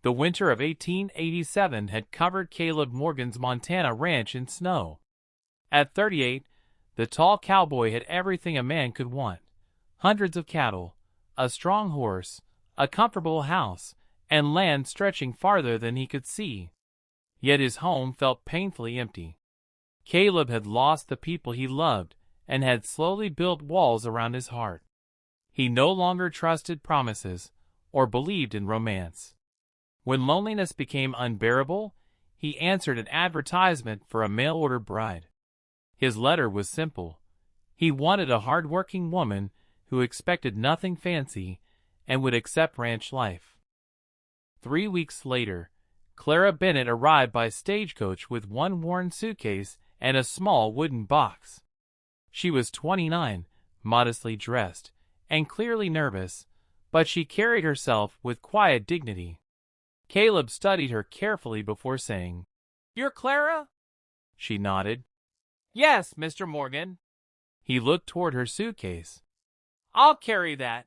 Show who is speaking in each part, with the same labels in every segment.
Speaker 1: The winter of 1887 had covered Caleb Morgan's Montana ranch in snow. At 38, the tall cowboy had everything a man could want: hundreds of cattle, a strong horse, a comfortable house, and land stretching farther than he could see. Yet his home felt painfully empty. Caleb had lost the people he loved and had slowly built walls around his heart. He no longer trusted promises or believed in romance. When loneliness became unbearable, he answered an advertisement for a mail-order bride. His letter was simple. He wanted a hardworking woman who expected nothing fancy and would accept ranch life. 3 weeks later, Clara Bennett arrived by stagecoach with one worn suitcase and a small wooden box. She was 29, modestly dressed, and clearly nervous, but she carried herself with quiet dignity. Caleb studied her carefully before saying, "You're Clara?" She nodded. "Yes, Mr. Morgan." He looked toward her suitcase. "I'll carry that."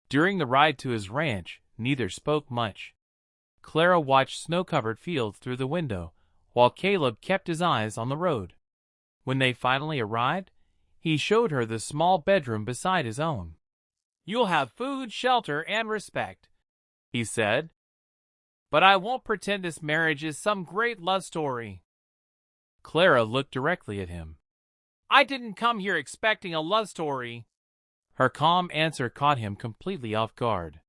Speaker 1: During the ride to his ranch, neither spoke much. Clara watched snow-covered fields through the window, while Caleb kept his eyes on the road. When they finally arrived, he showed her the small bedroom beside his own. "You'll have food, shelter, and respect," he said. "But I won't pretend this marriage is some great love story." Clara looked directly at him. "I didn't come here expecting a love story." Her calm answer caught him completely off guard.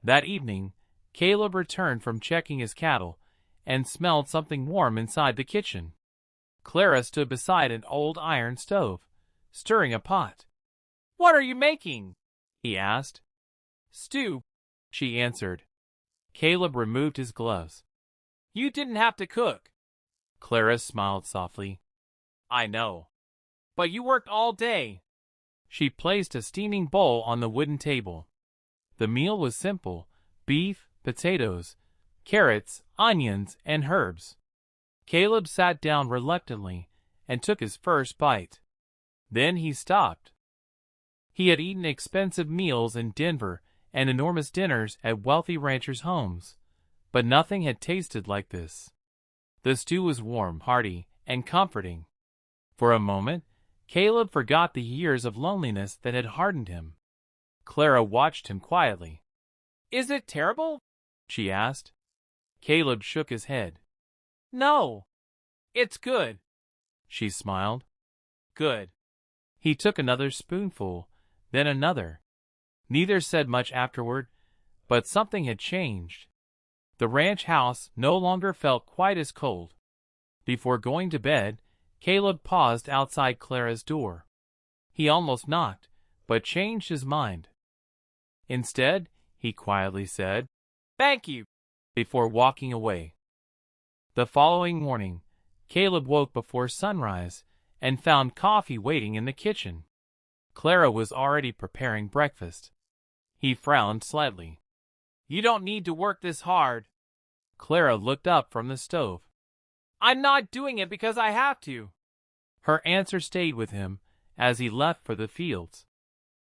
Speaker 1: That evening, Caleb returned from checking his cattle and smelled something warm inside the kitchen. Clara stood beside an old iron stove, stirring a pot. "What are you making?" he asked. "Stew," she answered. Caleb removed his gloves. "You didn't have to cook." Clara smiled softly. "I know. But you worked all day." She placed a steaming bowl on the wooden table. The meal was simple: beef, potatoes, carrots, onions, and herbs. Caleb sat down reluctantly and took his first bite. Then he stopped. He had eaten expensive meals in Denver and enormous dinners at wealthy ranchers' homes, but nothing had tasted like this. The stew was warm, hearty, and comforting. For a moment, Caleb forgot the years of loneliness that had hardened him. Clara watched him quietly. "Is it terrible?" she asked. Caleb shook his head. "No, it's good." She smiled. "Good." He took another spoonful, then another. Neither said much afterward, but something had changed. The ranch house no longer felt quite as cold. Before going to bed, Caleb paused outside Clara's door. He almost knocked, but changed his mind. Instead, he quietly said, "Thank you," before walking away. The following morning, Caleb woke before sunrise and found coffee waiting in the kitchen. Clara was already preparing breakfast. He frowned slightly. "You don't need to work this hard." Clara looked up from the stove. "I'm not doing it because I have to." Her answer stayed with him as he left for the fields.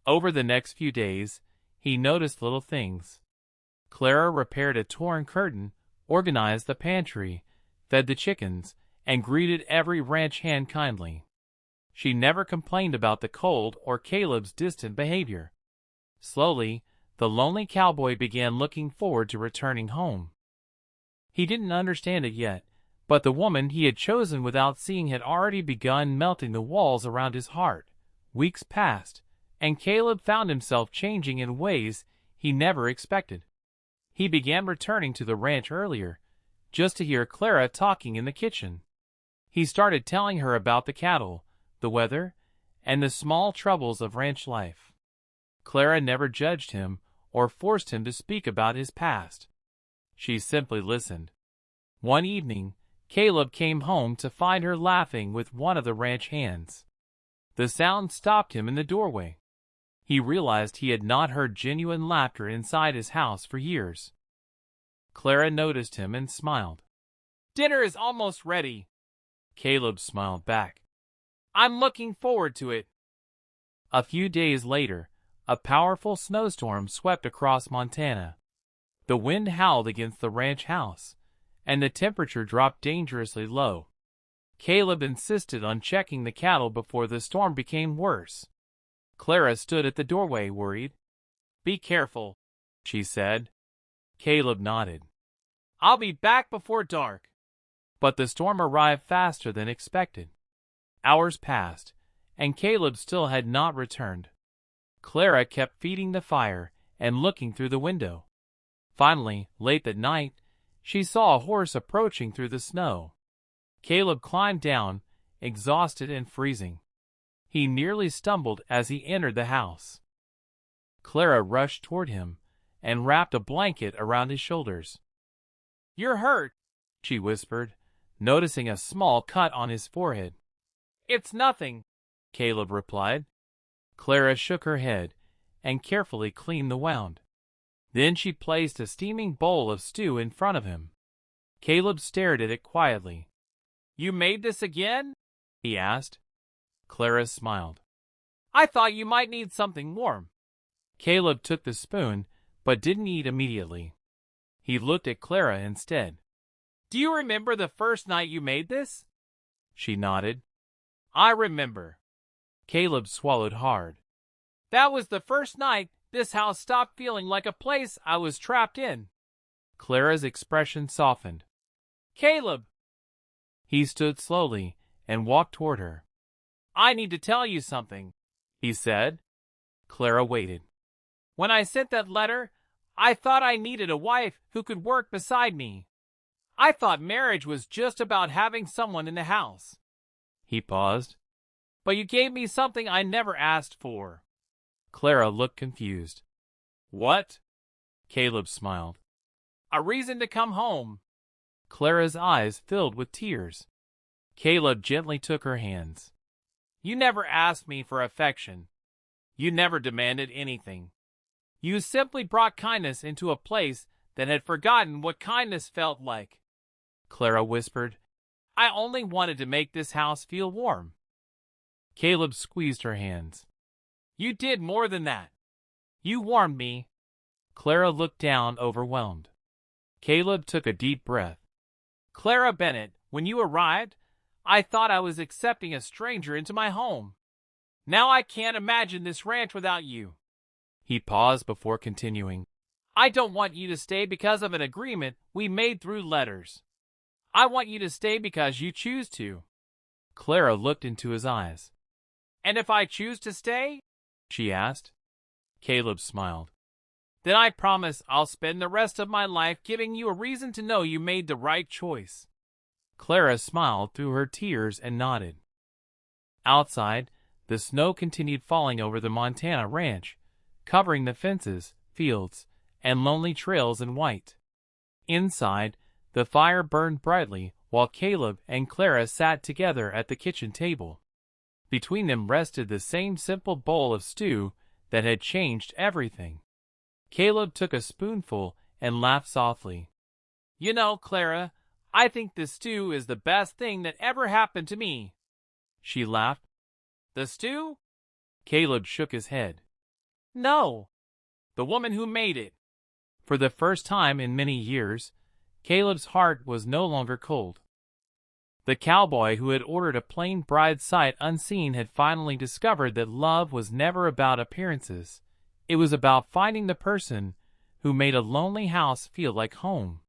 Speaker 1: Over the next few days, he noticed little things. Clara repaired a torn curtain, organized the pantry, fed the chickens, and greeted every ranch hand kindly. She never complained about the cold or Caleb's distant behavior. Slowly, the lonely cowboy began looking forward to returning home. He didn't understand it yet, but the woman he had chosen without seeing had already begun melting the walls around his heart. Weeks passed, and Caleb found himself changing in ways he never expected. He began returning to the ranch earlier, just to hear Clara talking in the kitchen. He started telling her about the cattle, the weather, and the small troubles of ranch life. Clara never judged him or forced him to speak about his past. She simply listened. One evening, Caleb came home to find her laughing with one of the ranch hands. The sound stopped him in the doorway. He realized he had not heard genuine laughter inside his house for years. Clara noticed him and smiled. "Dinner is almost ready." Caleb smiled back. "I'm looking forward to it." A few days later, a powerful snowstorm swept across Montana. The wind howled against the ranch house, and the temperature dropped dangerously low. Caleb insisted on checking the cattle before the storm became worse. Clara stood at the doorway, worried. "Be careful," she said. Caleb nodded. "I'll be back before dark." But the storm arrived faster than expected. Hours passed, and Caleb still had not returned. Clara kept feeding the fire and looking through the window. Finally, late that night, she saw a horse approaching through the snow. Caleb climbed down, exhausted and freezing. He nearly stumbled as he entered the house. Clara rushed toward him and wrapped a blanket around his shoulders. "You're hurt," she whispered, noticing a small cut on his forehead. "It's nothing," Caleb replied. Clara shook her head and carefully cleaned the wound. Then she placed a steaming bowl of stew in front of him. Caleb stared at it quietly. "You made this again?" he asked. Clara smiled. "I thought you might need something warm." Caleb took the spoon, but didn't eat immediately. He looked at Clara instead. "Do you remember the first night you made this?" She nodded. "I remember." Caleb swallowed hard. "That was the first night this house stopped feeling like a place I was trapped in." Clara's expression softened. "Caleb!" He stood slowly and walked toward her. "I need to tell you something," he said. Clara waited. "When I sent that letter, I thought I needed a wife who could work beside me. I thought marriage was just about having someone in the house." He paused. "But you gave me something I never asked for." Clara looked confused. "What?" Caleb smiled. "A reason to come home." Clara's eyes filled with tears. Caleb gently took her hands. "You never asked me for affection. You never demanded anything. You simply brought kindness into a place that had forgotten what kindness felt like." Clara whispered, "I only wanted to make this house feel warm." Caleb squeezed her hands. "You did more than that. You warmed me." Clara looked down, overwhelmed. Caleb took a deep breath. "Clara Bennett, when you arrived, I thought I was accepting a stranger into my home. Now I can't imagine this ranch without you." He paused before continuing. "I don't want you to stay because of an agreement we made through letters. I want you to stay because you choose to." Clara looked into his eyes. "And if I choose to stay?" she asked. Caleb smiled. "Then I promise I'll spend the rest of my life giving you a reason to know you made the right choice." Clara smiled through her tears and nodded. Outside, the snow continued falling over the Montana ranch, covering the fences, fields, and lonely trails in white. Inside, the fire burned brightly while Caleb and Clara sat together at the kitchen table. Between them rested the same simple bowl of stew that had changed everything. Caleb took a spoonful and laughed softly. "You know, Clara, I think this stew is the best thing that ever happened to me." She laughed. "The stew?" Caleb shook his head. "No, the woman who made it." For the first time in many years, Caleb's heart was no longer cold. The cowboy who had ordered a plain bride sight unseen had finally discovered that love was never about appearances. It was about finding the person who made a lonely house feel like home.